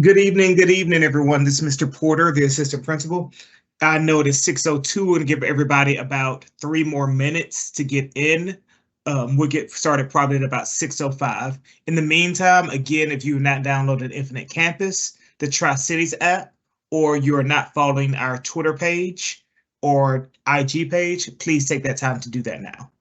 Good evening, everyone. This is Mr. Porter, the assistant principal. I know it is 6:02 and give everybody about 3 more minutes to get in. We'll get started probably at about 6:05. In the meantime, again, if you've not downloaded Infinite Campus, the Tri-Cities app, or you are not following our Twitter page or IG page, please take that time to do that now.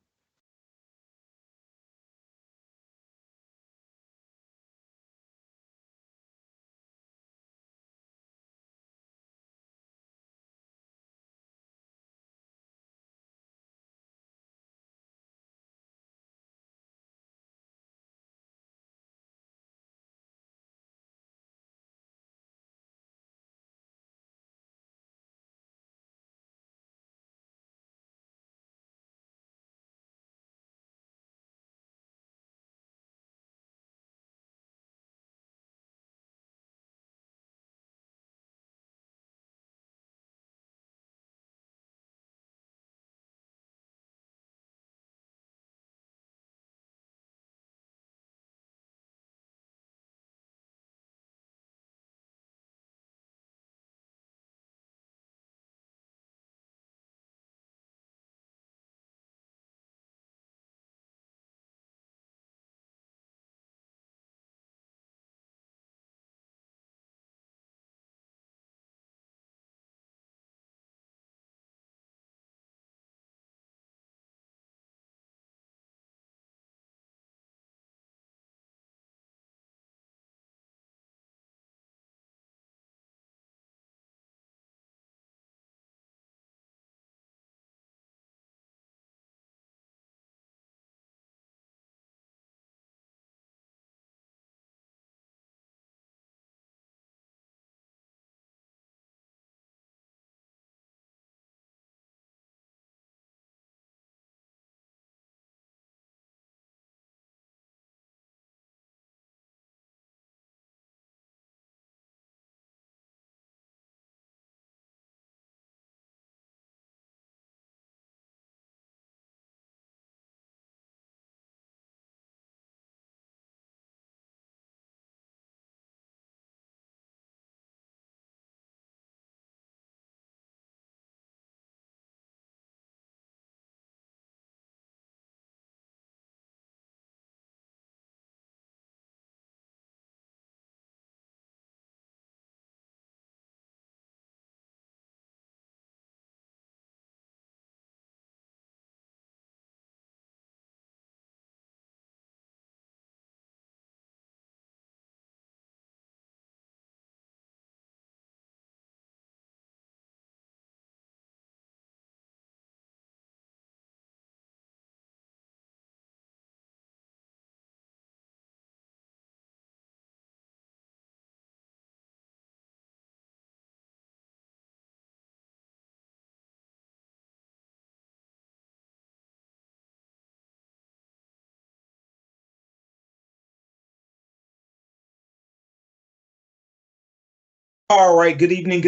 All right, good evening,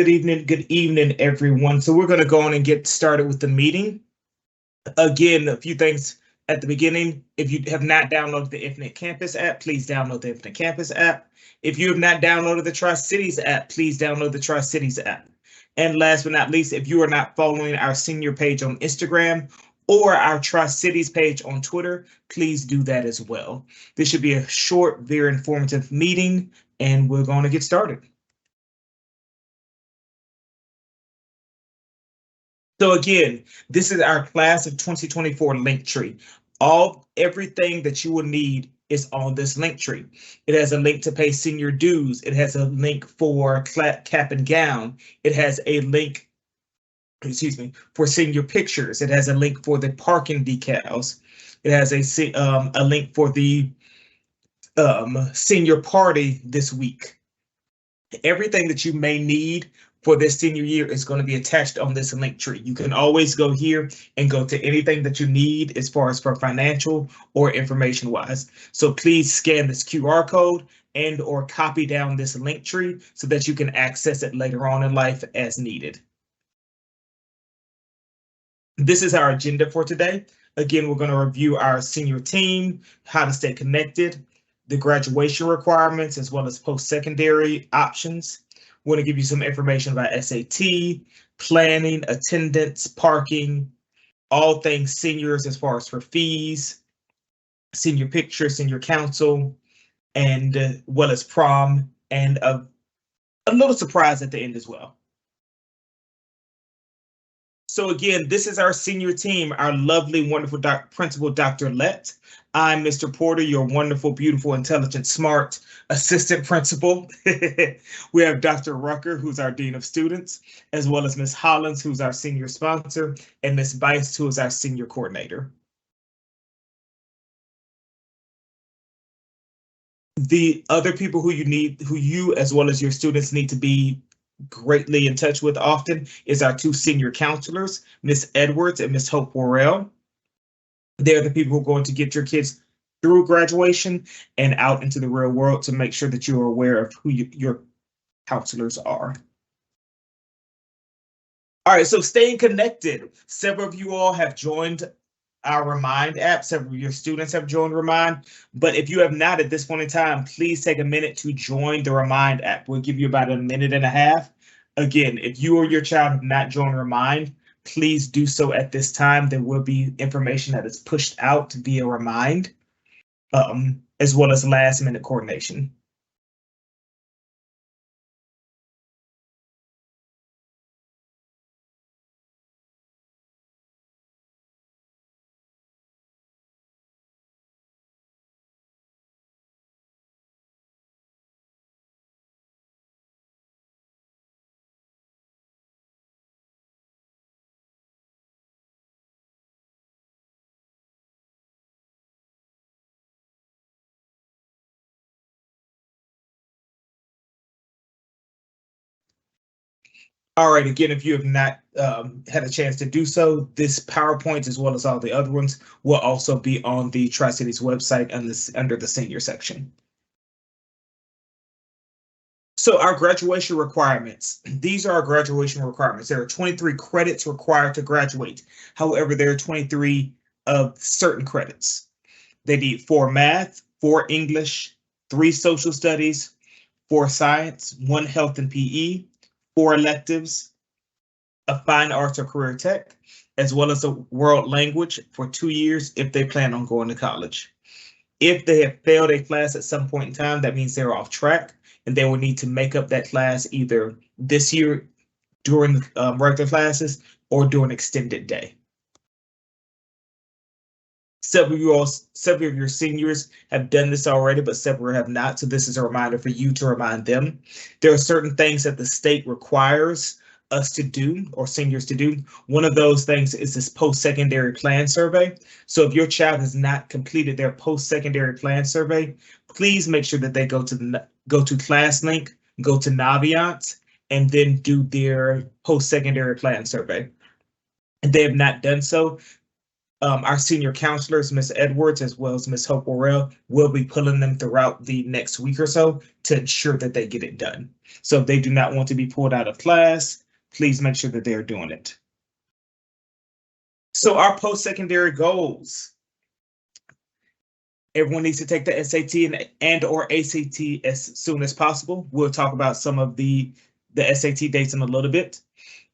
everyone. So we're going to go on and get started with the meeting. Again, a few things at the beginning. If you have not downloaded the Infinite Campus app, please download the Infinite Campus app. If you have not downloaded the Tri-Cities app, please download the Tri-Cities app. And last but not least, if you are not following our senior page on Instagram or our Tri-Cities page on Twitter, please do that as well. This should be a short, very informative meeting, and we're going to get started. So again, this is our class of 2024 link tree. Everything that you will need is on this link tree. It has a link to pay senior dues. It has a link for cap and gown. It has a link, excuse me, for senior pictures. It has a link for the parking decals. It has a link for the senior party this week. Everything that you may need for this senior year is going to be attached on this link tree. You can always go here and go to anything that you need as far as for financial or information wise. So please scan this QR code and or copy down this link tree so that you can access it later on in life as needed. This is our agenda for today. Again, we're going to review our senior team, how to stay connected. the graduation requirements, as well as post-secondary options. We want to give you some information about SAT, planning, attendance, parking, all things seniors as far as for fees, senior picture, senior council, and well as prom, and a little surprise at the end as well. So again, this is our senior team, our lovely, wonderful principal, Dr. Lett. I'm Mr. Porter, your wonderful, beautiful, intelligent, smart assistant principal. We have Dr. Rucker, who's our dean of students, as well as Ms. Hollins, who's our senior sponsor, and Ms. Bice, who is our senior coordinator. The other people who you as well as your students need to be greatly in touch with often is our two senior counselors, Miss Edwards and Miss Hope Worrell. They're the people who are going to get your kids through graduation and out into the real world to make sure that you are aware of who your counselors are. All right, so staying connected. Several of you all have joined our Remind app. Several of your students have joined Remind, but if you have not at this point in time, please take a minute to join the Remind app. We'll give you about a minute and a half. Again, if you or your child have not joined Remind, please do so at this time. There will be information that is pushed out via Remind, as well as last minute coordination. All right, again, if you have not had a chance to do so, this PowerPoint, as well as all the other ones, will also be on the Tri-Cities website under the senior section. So our graduation requirements, these are our graduation requirements. There are 23 credits required to graduate. However, there are 23 of certain credits. They need 4 math, 4 English, 3 social studies, 4 science, 1 health and PE, 4 electives, a fine arts or career tech, as well as a world language for 2 years if they plan on going to college. If they have failed a class at some point in time, that means they're off track, and they will need to make up that class either this year during the regular classes or during extended day. Several of your seniors have done this already, but several have not. So this is a reminder for you to remind them. There are certain things that the state requires us to do, or seniors to do. One of those things is this post-secondary plan survey. So if your child has not completed their post-secondary plan survey, please make sure that they go to ClassLink, go to Naviance, and then do their post-secondary plan survey. If they have not done so, our senior counselors, Ms. Edwards, as well as Ms. Hope Worrell, will be pulling them throughout the next week or so to ensure that they get it done. So if they do not want to be pulled out of class, please make sure that they are doing it. So our post-secondary goals. Everyone needs to take the SAT and or ACT as soon as possible. We'll talk about some of the SAT dates in a little bit.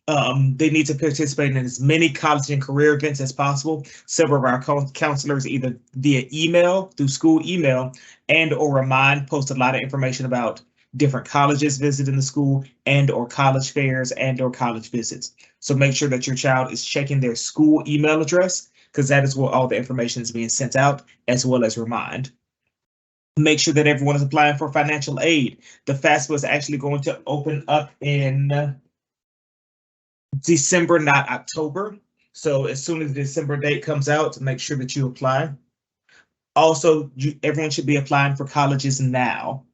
They need to participate in as many college and career events as possible. Several of our counselors, either via email, through school email, and or Remind, post a lot of information about different colleges visiting the school and or college fairs and or college visits. So make sure that your child is checking their school email address, because that is where all the information is being sent out, as well as Remind. Make sure that everyone is applying for financial aid. The FAFSA is actually going to open up in December, not October. So as soon as the December date comes out, make sure that you apply. Also, everyone should be applying for colleges now,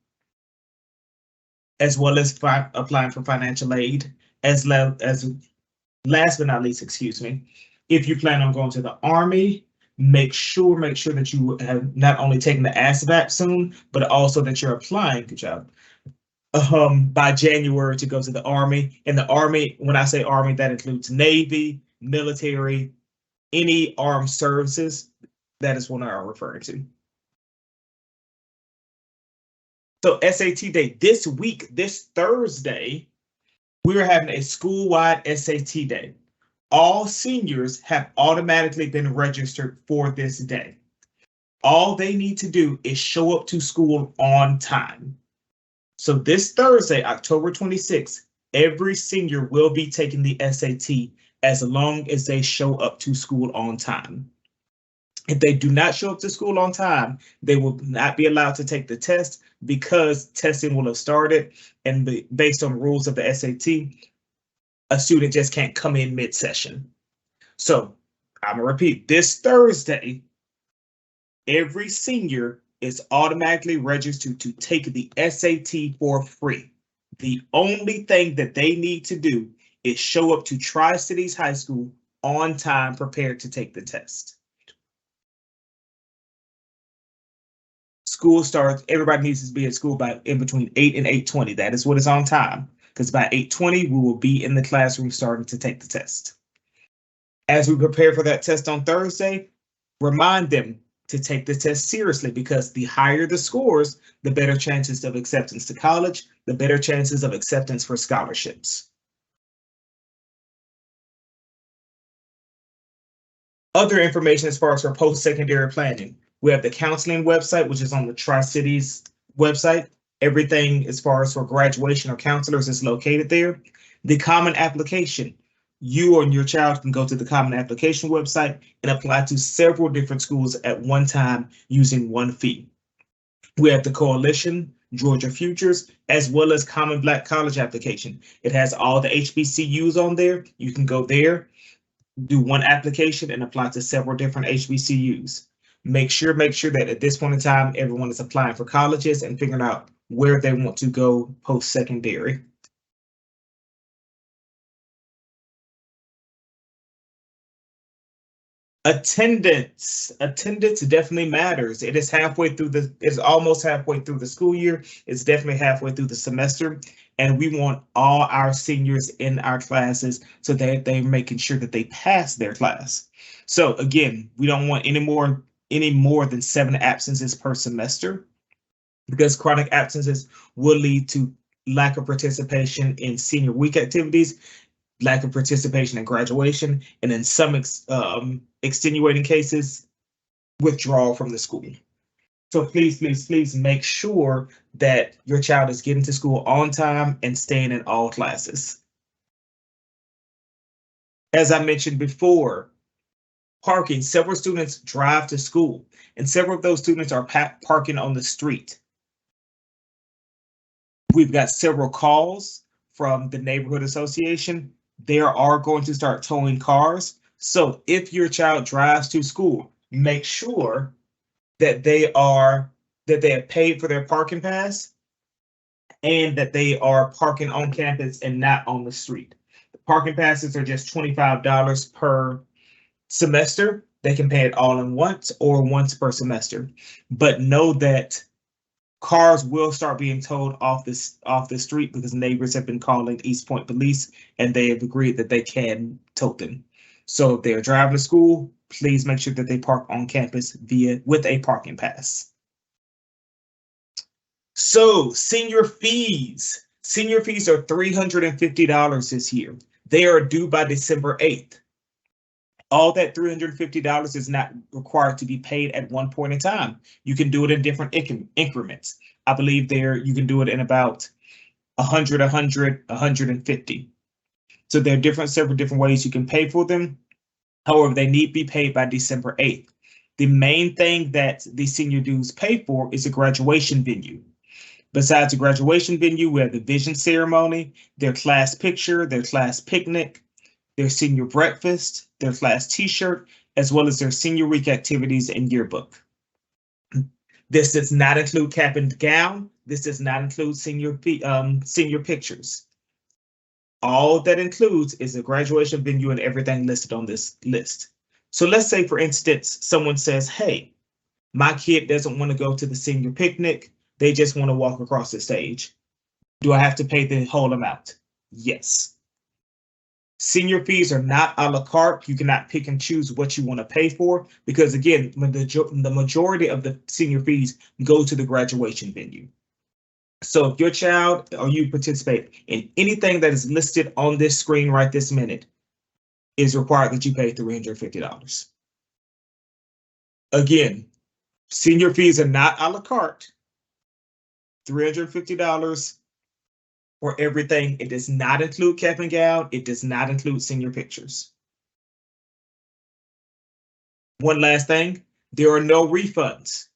as well as applying for financial aid, as last but not least, excuse me, if you plan on going to the Army, make sure that you have not only taken the ASVAB soon, but also that you're applying, good job, by January to go to the Army. And the Army, when I say Army, that includes Navy, military, any armed services. That is what I'm referring to. So SAT day this week, this Thursday, we're having a school-wide SAT day. All seniors have automatically been registered for this day. All they need to do is show up to school on time. So this Thursday, October 26th, every senior will be taking the SAT as long as they show up to school on time. If they do not show up to school on time, they will not be allowed to take the test because testing will have started, and based on rules of the SAT, a student just can't come in mid-session. So I'm gonna repeat, this Thursday, every senior is automatically registered to take the SAT for free. The only thing that they need to do is show up to Tri-Cities High School on time, prepared to take the test. School starts, everybody needs to be at school by in between 8 and 8:20. That is what is on time, because by 8:20, we will be in the classroom starting to take the test. As we prepare for that test on Thursday, remind them to take the test seriously, because the higher the scores, the better chances of acceptance to college, the better chances of acceptance for scholarships. Other information as far as for post-secondary planning. We have the counseling website, which is on the Tri-Cities website. Everything as far as for graduation or counselors is located there. The common application. You and your child can go to the common application website and apply to several different schools at one time using one fee. We have the Coalition, Georgia Futures, as well as Common Black College application. It has all the HBCUs on there. You can go there, do one application, and apply to several different HBCUs. Make sure that at this point in time, everyone is applying for colleges and figuring out where they want to go post-secondary. Attendance definitely matters. It is almost halfway through the school year. It's definitely halfway through the semester, and we want all our seniors in our classes so that they're making sure that they pass their class. So again, we don't want any more than 7 absences per semester, because chronic absences will lead to lack of participation in senior week activities, lack of participation in graduation, and in some extenuating cases, withdrawal from the school. So please make sure that your child is getting to school on time and staying in all classes. As I mentioned before, parking. Several students drive to school, and several of those students are parking on the street. We've got several calls from the neighborhood association. They are going to start towing cars. So if your child drives to school, make sure that they have paid for their parking pass and that they are parking on campus and not on the street. The parking passes are just $25 per semester. They can pay it all in once or once per semester. But know that cars will start being towed off the street, because neighbors have been calling East Point Police and they have agreed that they can tow them. So if they're driving to school, please make sure that they park on campus with a parking pass. So senior fees. Senior fees are $350 this year. They are due by December 8th. All that $350 is not required to be paid at one point in time. You can do it in different increments. I believe you can do it in about 100, 150. So there are several different ways you can pay for them. However, they need to be paid by December 8th. The main thing that the senior dues pay for is a graduation venue. Besides the graduation venue, we have the vision ceremony, their class picture, their class picnic, their senior breakfast, their class t-shirt, as well as their senior week activities and yearbook. This does not include cap and gown. This does not include senior pictures. All that includes is a graduation venue and everything listed on this list. So let's say, for instance, someone says, hey, my kid doesn't want to go to the senior picnic. They just want to walk across the stage. Do I have to pay the whole amount? Yes. Senior fees are not a la carte. You cannot pick and choose what you want to pay for, because again, the majority of the senior fees go to the graduation venue. So if your child or you participate in anything that is listed on this screen right this minute, it is required that you pay $350. Again, senior fees are not a la carte. $350 for everything. It does not include cap and gown. It does not include senior pictures. One last thing, there are no refunds.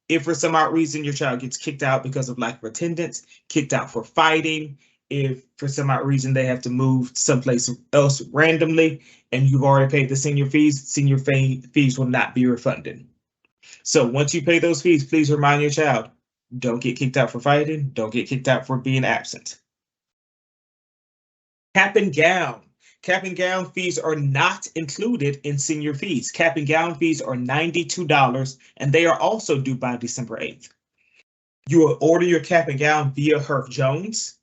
If for some odd reason your child gets kicked out because of lack of attendance, kicked out for fighting, if for some odd reason they have to move someplace else randomly and you've already paid the senior fees will not be refunded. So once you pay those fees, please remind your child, don't get kicked out for fighting, don't get kicked out for being absent. Cap and gown. Cap and gown fees are not included in senior fees. Cap and gown fees are $92, and they are also due by December 8th. You will order your cap and gown via Herff Jones.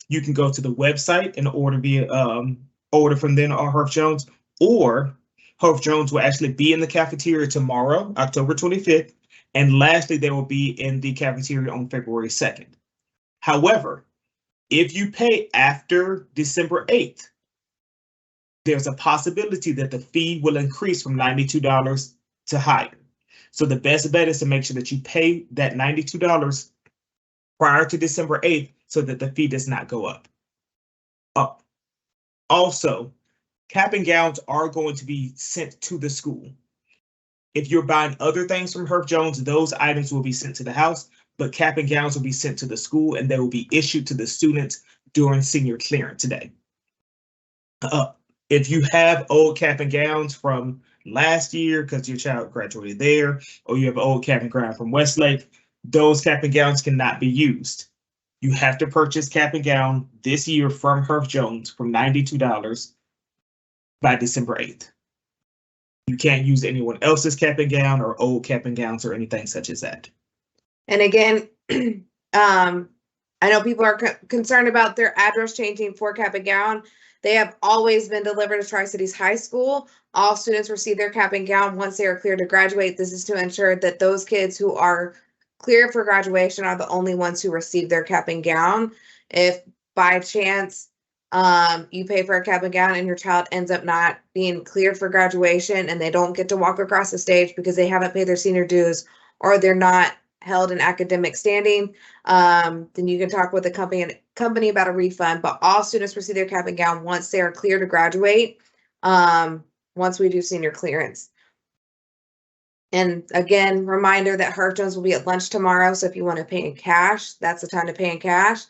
You can go to the website and order from them or Herff Jones, or Herff Jones will actually be in the cafeteria tomorrow, October 25th, and lastly, they will be in the cafeteria on February 2nd. However, if you pay after December 8th, there's a possibility that the fee will increase from $92 to higher. So the best bet is to make sure that you pay that $92 prior to December 8th so that the fee does not go up. Also, cap and gowns are going to be sent to the school. If you're buying other things from Herff Jones, those items will be sent to the house, but cap and gowns will be sent to the school and they will be issued to the students during senior clearance today. If you have old cap and gowns from last year because your child graduated there, or you have old cap and gown from Westlake, those cap and gowns cannot be used. You have to purchase cap and gown this year from Herff Jones from $92 by December 8th. You can't use anyone else's cap and gown or old cap and gowns or anything such as that. And again, I know people are concerned about their address changing for cap and gown. They have always been delivered to Tri-Cities High School. All students receive their cap and gown once they are cleared to graduate. This is to ensure that those kids who are cleared for graduation are the only ones who receive their cap and gown. If by chance you pay for a cap and gown and your child ends up not being cleared for graduation and they don't get to walk across the stage because they haven't paid their senior dues or they're not held in academic standing, then you can talk with the company about a refund. But all students receive their cap and gown once they are cleared to graduate, once we do senior clearance. And again, reminder that Herff Jones will be at lunch tomorrow. So if you want to pay in cash, that's the time to pay in cash.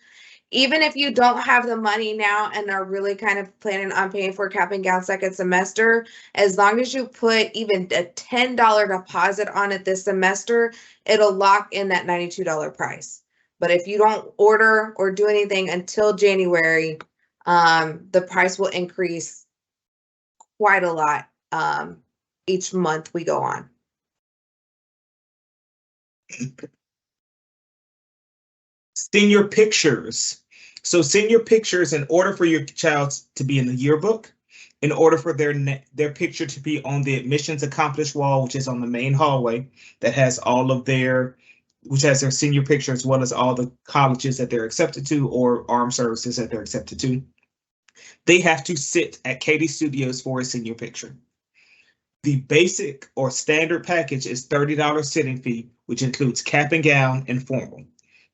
Even if you don't have the money now and are really kind of planning on paying for cap and gown second semester, as long as you put even a $10 deposit on it this semester, it'll lock in that $92 price. But if you don't order or do anything until January, the price will increase quite a lot each month we go on. Senior pictures. So senior pictures, in order for your child to be in the yearbook, in order for their picture to be on the admissions accomplished wall, which is on the main hallway, that has all of which has their senior picture as well as all the colleges that they're accepted to or armed services that they're accepted to, they have to sit at Katie Studios for a senior picture. The basic or standard package is $30 sitting fee, which includes cap and gown and formal.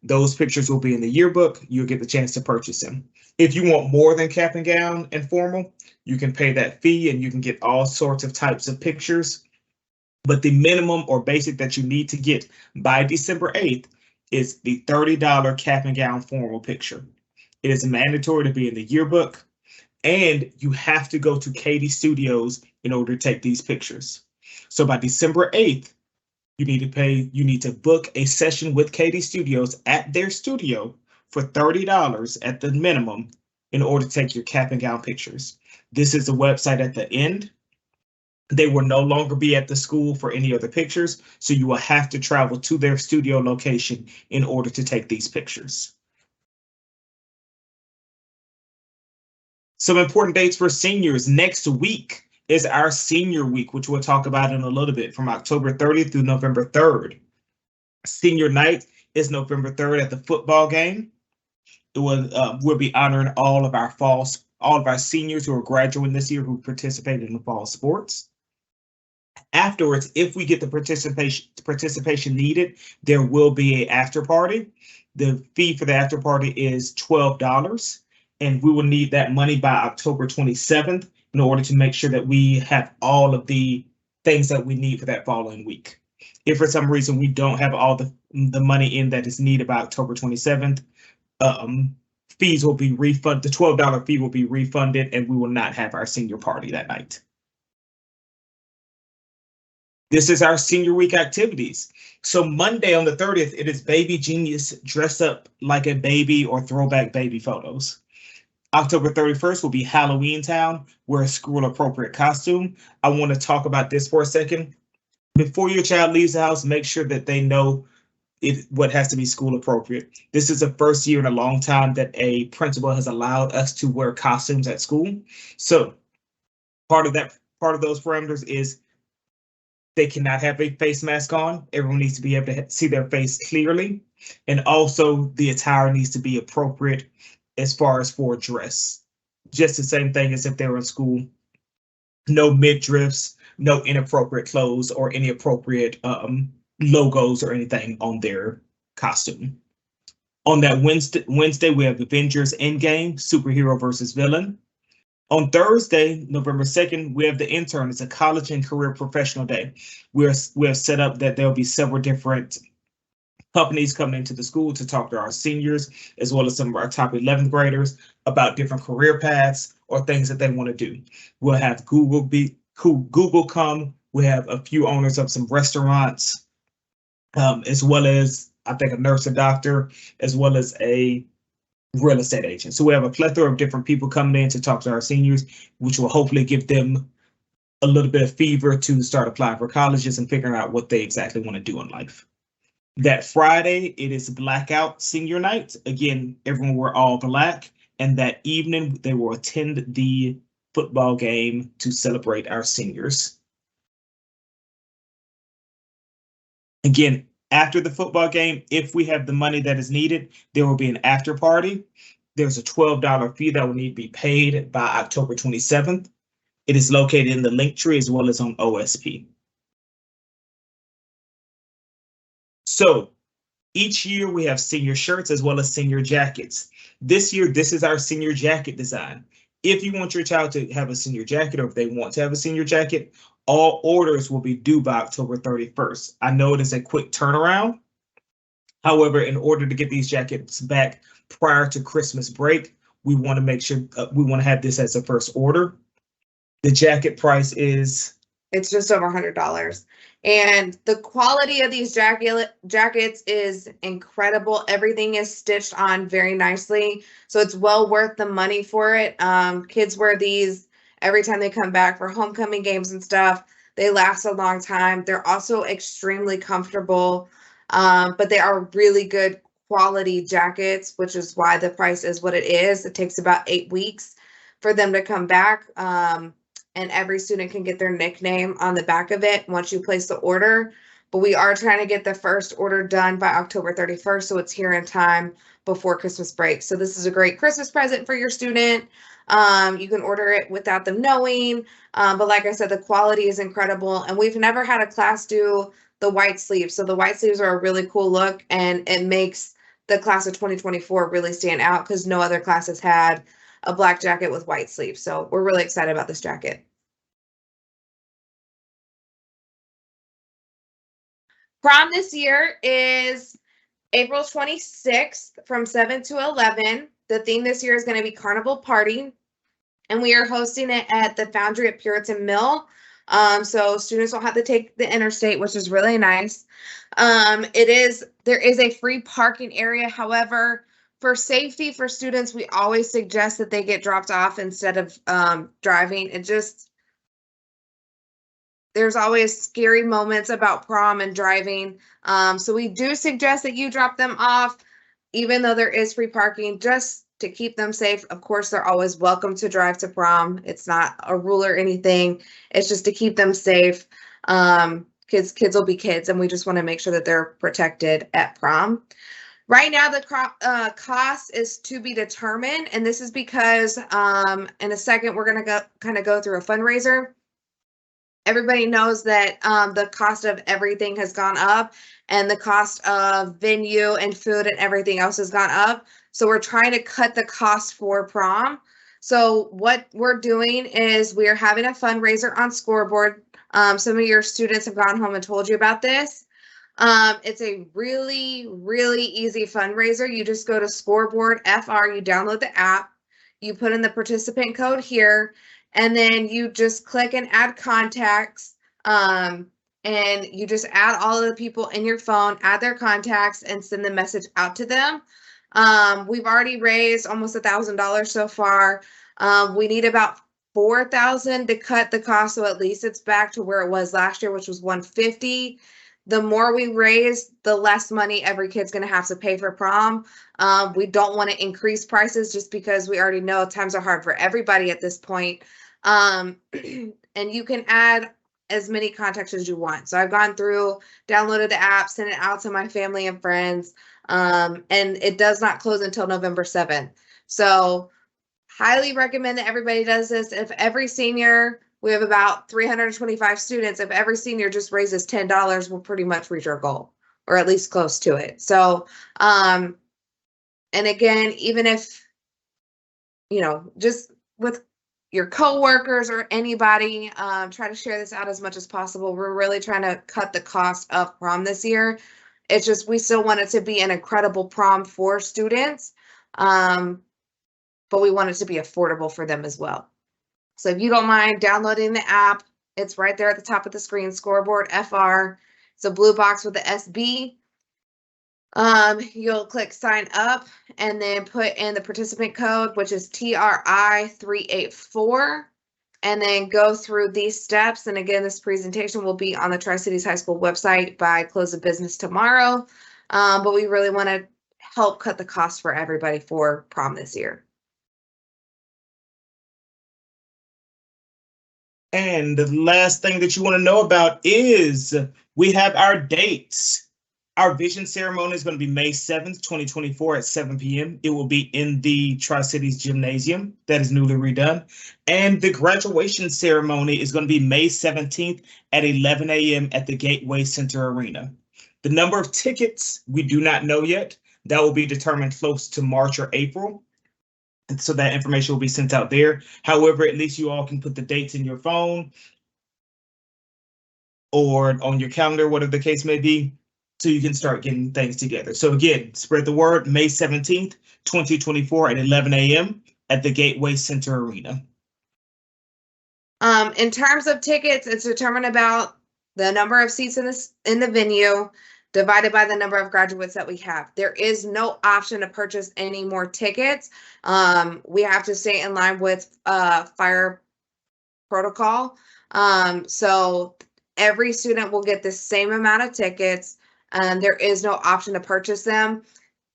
Those pictures will be in the yearbook. You'll get the chance to purchase them. If you want more than cap and gown and formal, you can pay that fee and you can get all sorts of types of pictures. But the minimum or basic that you need to get by December 8th is the $30 cap and gown formal picture. It is mandatory to be in the yearbook, and you have to go to Katie Studios in order to take these pictures. So by December 8th, you need to book a session with Katie Studios at their studio for $30 at the minimum in order to take your cap and gown pictures. This is the website at the end. They will no longer be at the school for any other pictures, so you will have to travel to their studio location in order to take these pictures. Some important dates for seniors. Next week is our senior week, which we'll talk about in a little bit, from October 30th through November 3rd. Senior night is November 3rd at the football game. we'll be honoring all of our seniors who are graduating this year who participated in the fall sports. Afterwards, if we get the participation needed, there will be an after party. The fee for the after party is $12, and we will need that money by October 27th in order to make sure that we have all of the things that we need for that following week. If for some reason we don't have all the money in that is needed by October 27th, fees will be refunded. The $12 fee will be refunded, and we will not have our senior party that night. This is our senior week activities. So Monday on the 30th, it is Baby Genius Dress Up Like a Baby or Throwback Baby photos. October 31st will be Halloween Town, wear a school appropriate costume. I want to talk about this for a second. Before your child leaves the house, make sure that they know what has to be school appropriate. This is the first year in a long time that a principal has allowed us to wear costumes at school. So part of those parameters is they cannot have a face mask on. Everyone needs to be able to see their face clearly. And also the attire needs to be appropriate as far as for dress. Just the same thing as if they were in school. No midriffs, no inappropriate clothes or any appropriate logos or anything on their costume. On that Wednesday, we have Avengers Endgame, superhero versus villain. On Thursday, November 2nd, we have the intern. It's a college and career professional day. We have set up that there'll be several different companies coming into the school to talk to our seniors, as well as some of our top 11th graders about different career paths or things that they want to do. We'll have Google come. We have a few owners of some restaurants, as well as I think a nurse and doctor, as well as a real estate agent. So we have a plethora of different people coming in to talk to our seniors, which will hopefully give them a little bit of fever to start applying for colleges and figuring out what they exactly want to do in life. That Friday, it is Blackout Senior Night. Again, everyone wore all black. And that evening, they will attend the football game to celebrate our seniors. Again, after the football game, if we have the money that is needed, there will be an after party. There's a $12 fee that will need to be paid by October 27th. It is located in the Linktree as well as on OSP. So each year we have senior shirts as well as senior jackets. This year, this is our senior jacket design. If you want your child to have a senior jacket or if they want to have a senior jacket, all orders will be due by October 31st. I know it is a quick turnaround. However, in order to get these jackets back prior to Christmas break, we want to make sure we want to have this as a first order. The jacket price is? It's just over $100. And the quality of these jackets is incredible. Everything is stitched on very nicely. So it's well worth the money for it. Kids wear these every time they come back for homecoming games and stuff. They last a long time. They're also extremely comfortable, but they are really good quality jackets, which is why the price is what it is. It takes about 8 weeks for them to come back. And every student can get their nickname on the back of it once you place the order. But we are trying to get the first order done by October 31st, so it's here in time before Christmas break. So this is a great Christmas present for your student. You can order it without them knowing. But like I said, the quality is incredible. And we've never had a class do the white sleeves. So the white sleeves are a really cool look, and it makes the class of 2024 really stand out because no other class has had a black jacket with white sleeves. So we're really excited about this jacket. Prom this year is April 26th from 7 to 11. The theme this year is going to be Carnival Party, and we are hosting it at the Foundry at Puritan Mill. So students will have to take the interstate, which is really nice. There is a free parking area. However, for safety for students, we always suggest that they get dropped off instead of driving. There's always scary moments about prom and driving. So we do suggest that you drop them off, even though there is free parking, just to keep them safe. Of course, they're always welcome to drive to prom. It's not a rule or anything. It's just to keep them safe. Kids will be kids, and we just want to make sure that they're protected at prom. Right now, the cost is to be determined, and this is because in a second we're going to go through a fundraiser. Everybody knows that the cost of everything has gone up, and the cost of venue and food and everything else has gone up. So we're trying to cut the cost for prom. So what we're doing is we're having a fundraiser on Scoreboard. Some of your students have gone home and told you about this. It's a really, really easy fundraiser. You just go to Scoreboard FR, you download the app, you put in the participant code here, and then you just click and add contacts. And you just add all of the people in your phone, add their contacts, and send the message out to them. We've already raised almost $1,000 so far. We need about 4,000 to cut the cost, so at least it's back to where it was last year, which was 150. The more we raise, the less money every kid's going to have to pay for prom. We don't want to increase prices just because we already know times are hard for everybody at this point. And you can add as many contacts as you want. So I've gone through, downloaded the app, sent it out to my family and friends, and it does not close until November 7th. So highly recommend that everybody does this. If every senior, we have about 325 students, if every senior just raises $10, we'll pretty much reach our goal, or at least close to it. So, and again, even if, just with your coworkers or anybody, try to share this out as much as possible. We're really trying to cut the cost of prom this year. It's just, we still want it to be an incredible prom for students, but we want it to be affordable for them as well. So if you don't mind downloading the app, it's right there at the top of the screen, Scoreboard FR. It's a blue box with the SB. You'll click sign up and then put in the participant code, which is TRI384, and then go through these steps. And again, this presentation will be on the Tri-Cities High School website by close of business tomorrow. But we really want to help cut the cost for everybody for prom this year. And the last thing that you want to know about is we have our dates. Our vision ceremony is going to be May 7th, 2024 at 7 p.m. It will be in the Tri-Cities Gymnasium that is newly redone. And the graduation ceremony is going to be May 17th at 11 a.m. at the Gateway Center Arena. The number of tickets, we do not know yet. That will be determined close to March or April. And so that information will be sent out there. However, at least you all can put the dates in your phone or on your calendar, whatever the case may be, so you can start getting things together. So again, spread the word, May 17th, 2024 at 11 a.m. at the Gateway Center Arena. In terms of tickets, it's determined about the number of seats in the venue divided by the number of graduates that we have. There is no option to purchase any more tickets. We have to stay in line with fire protocol. So every student will get the same amount of tickets, and there is no option to purchase them.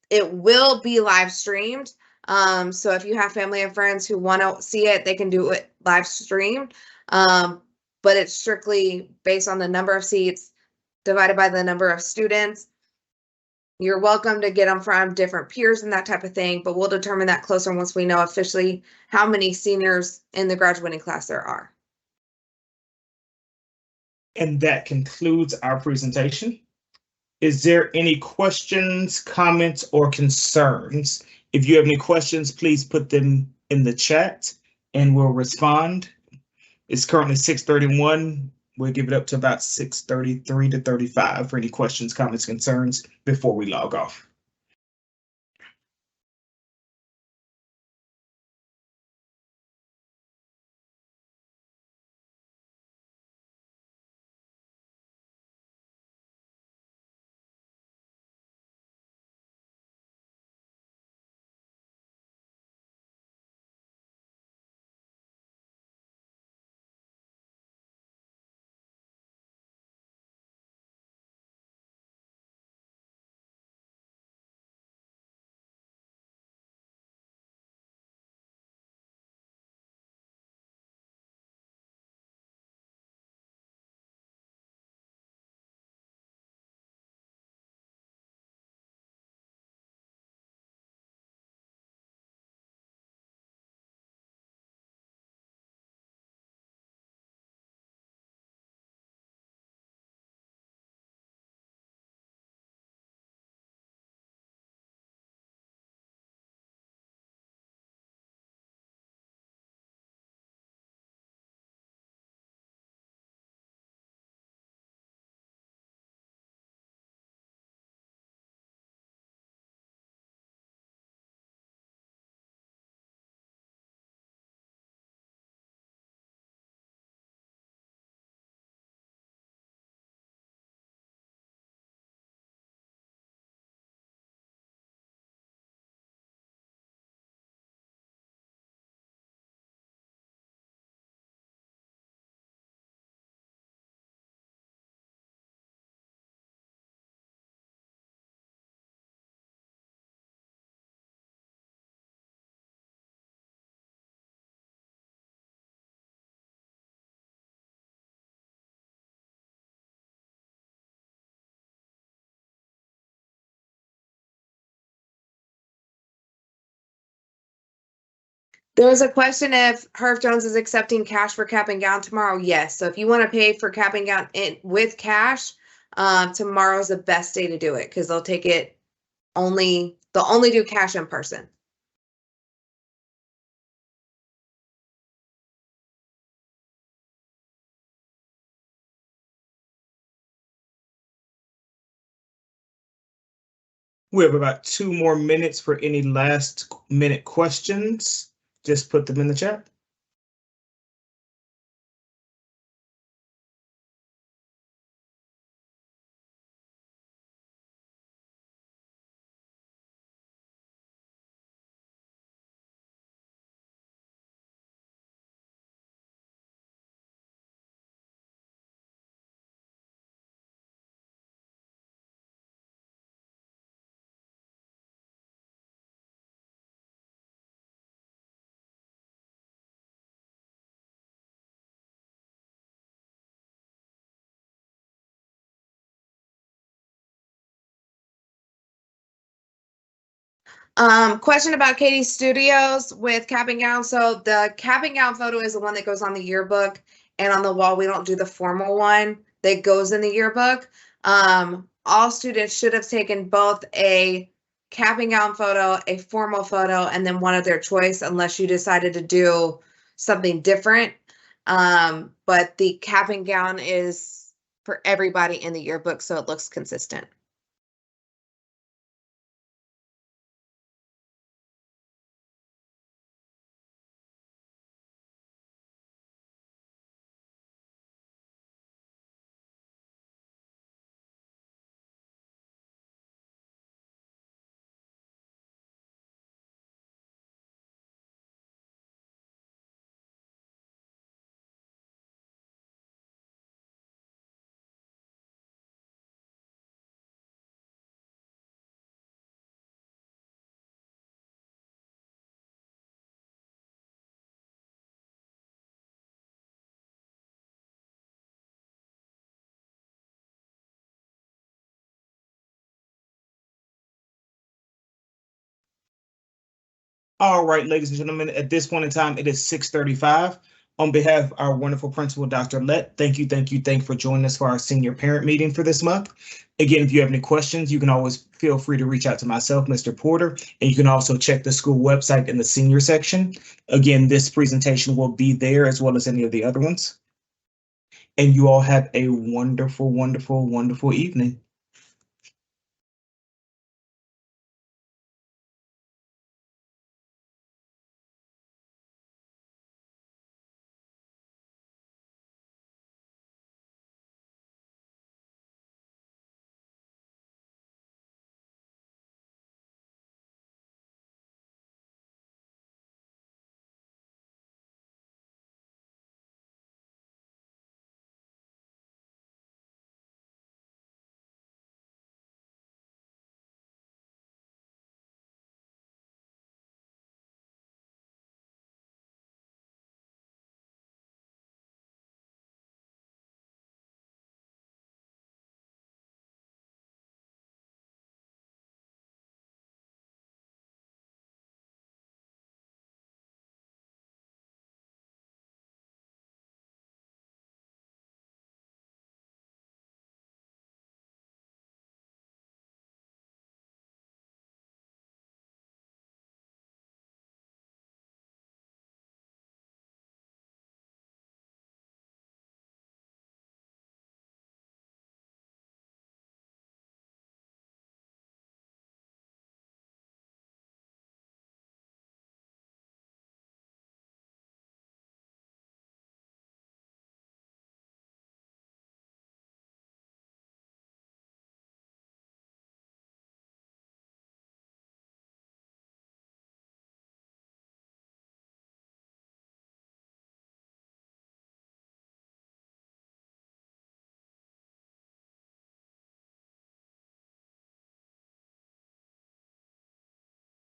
It will be live streamed. So if you have family and friends who want to see it, they can do it live streamed. But it's strictly based on the number of seats divided by the number of students. You're welcome to get them from different peers and that type of thing, but we'll determine that closer once we know officially how many seniors in the graduating class there are. And that concludes our presentation. Is there any questions, comments, or concerns? If you have any questions, please put them in the chat and we'll respond. It's currently 6:31. We'll give it up to about 6:33 to 35 for any questions, comments, concerns before we log off. There's a question if Herff Jones is accepting cash for cap and gown tomorrow. Yes. So if you want to pay for cap and gown with cash, tomorrow's the best day to do it because they'll take it they'll only do cash in person. We have about 2 more minutes for any last minute questions. Just put them in the chat. Question about Katie Studios with cap and gown. So the cap and gown photo is the one that goes on the yearbook, and on the wall we don't do the formal one that goes in the yearbook. All students should have taken both a cap and gown photo, a formal photo, and then one of their choice, unless you decided to do something different. But the cap and gown is for everybody in the yearbook, so it looks consistent. All right, ladies and gentlemen, at this point in time, it is 6:35. On behalf of our wonderful principal, Dr. Lett, thank you for joining us for our senior parent meeting for this month. Again, if you have any questions, you can always feel free to reach out to myself, Mr. Porter, and you can also check the school website in the senior section. Again, this presentation will be there as well as any of the other ones. And you all have a wonderful, wonderful, wonderful evening.